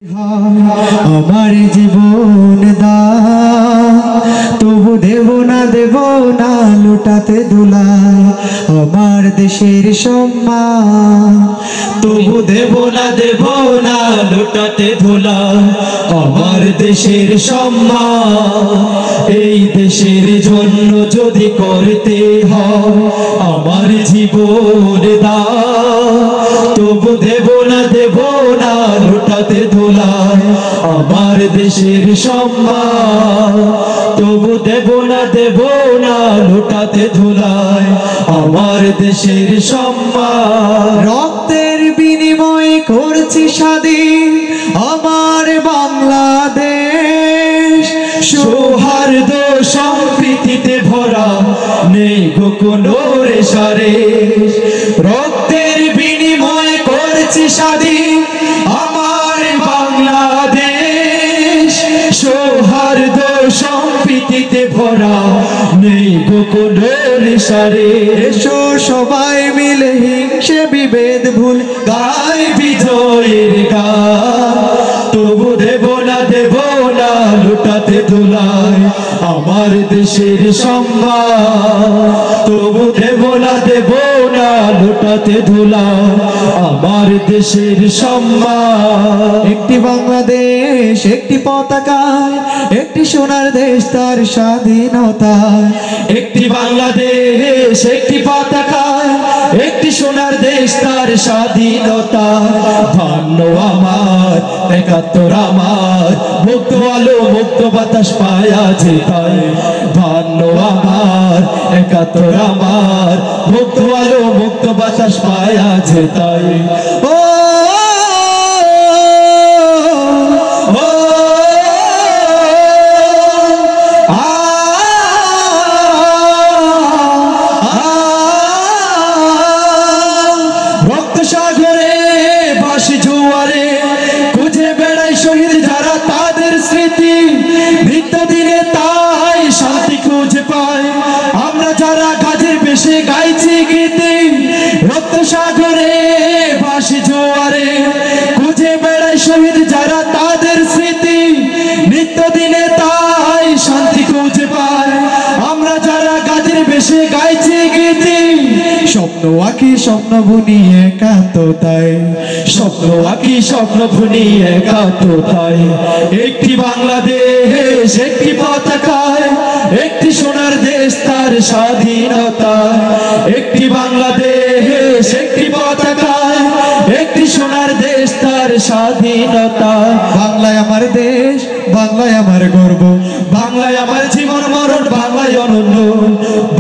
আমার জীবন দা তবু দেব না লুটাতে দুলাই আমার দেশের সম্মান তবু দেব না লুটাতে ধুলাই আমার দেশের সম্মান এই দেশের জন্য যদি করতে হয় আমার জীবন দা তবু দেব না লুটাতে ধুলাই আমার দেশের সম্মান তবু দেব না লুটাতে ধুলাই আমার দেশের সম্মান রক্তের বিনিময়ে করছি স্বাধীন আমার বাংলাদেশ সৌহার্দ্য সম্প্রীতিতে ভরা নেই কোনো রেশারেশ রক্তের বিনিময়ে করছি স্বাধীন আমার বাংলাদেশ সৌহার্দ্য সম্প্রীতিতে ভরা নেই কোনো রেশারেশ সবাই মিলে হিংসে বিভেদ ভুল গাই বিজয়ের গান তবু দেব না লুটাতে ধুলাই আমার দেশের সম্মান তবু দেব না লুটাতে ধুলাই আমার দেশের সম্মান একটি বাংলাদেশ একটি পতাকায় একটি সোনার দেশ তার স্বাধীনতায় একটি বাংলাদেশ একটি পতাকায় একটি সোনার দেশ তার স্বাধীনতা ভান্ন আমার একাত্তর আমার মুক্ত আলো মুক্ত বাতাস পায়া যেতাই ভান্ন আমার একাত্তর আমার মুক্ত আলো মুক্ত বাতাস পায়া যেতাই ও সাগরে ভাসি জোয়ারে খুঁজে বেড়াই শহীদ যারা তাদের স্মৃতি নিত্য দিনে তাই শান্তি খুঁজে পায় আমরা যারা কাজের বেশে গাইছি গীতি রক্ত সাগরে ভাসি জোয়ারে খুঁজে বেড়াই শহীদ যারা তাদের স্মৃতি নিত্য দিনে তাই শান্তি খুঁজে পায় আমরা যারা কাজের বেশে গাইছি গীতি স্বপ্ন আঁকি স্বপ্ন বুনি একান্ততায় স্বপ্ন আঁকি স্বপ্ন বুনি একান্ততায় একটি বাংলাদেশ একটি পতাকায় একটি সোনার দেশ তার স্বাধীনতা একটি বাংলাদেশ একটি পতাকায় একটি সোনার দেশ তার স্বাধীনতা বাংলায় আমার দেশ বাংলায় আমার গর্ব বাংলায় আমার জীবন মরণ বাংলায় অনন্য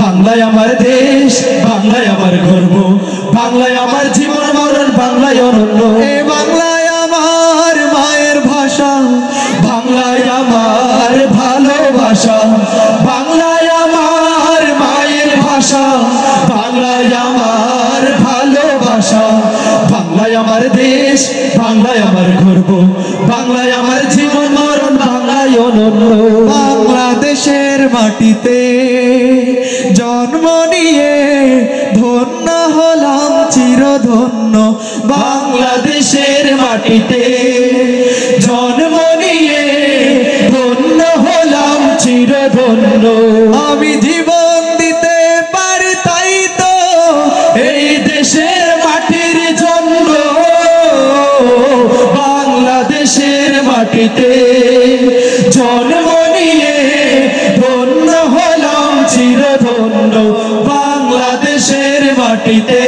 বাংলায় আমার দেশ বাংলায় আমার গর্ব বাংলায় আমার জীবন মরণ বাংলায় অনন্য এ বাংলায় আমার মায়ের ভাষা বাংলায় আমার ভালোবাসা বাংলায় আমার মায়ের ভাষা বাংলায় আমার ভালোবাসা বাংলায় আমার দেশ বাংলায় আমার গর্ব বাংলায় আমার জীবন মরণ বাংলায় অনন্য বাংলাদেশের মাটিতে জন্ম নিয়ে ধন্য হলাম চিরধন্য বাংলাদেশের মাটিতে জন্ম নিয়ে ধন্য হলাম চিরধন্য আমি জীবন দিতে পারি তাই তো এই দেশের মাটির জন্য বাংলাদেশের মাটিতে জন্ম নিয়ে ধন্য হলাম চিরধন্য বাংলাদেশের মাটিতে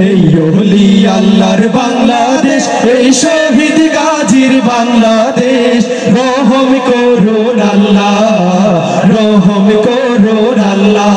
এই ওলি আল্লাহর বাংলাদেশ এই শহীদ গাজীর বাংলাদেশ রহম করুন আল্লাহ রহম করুন আল্লাহ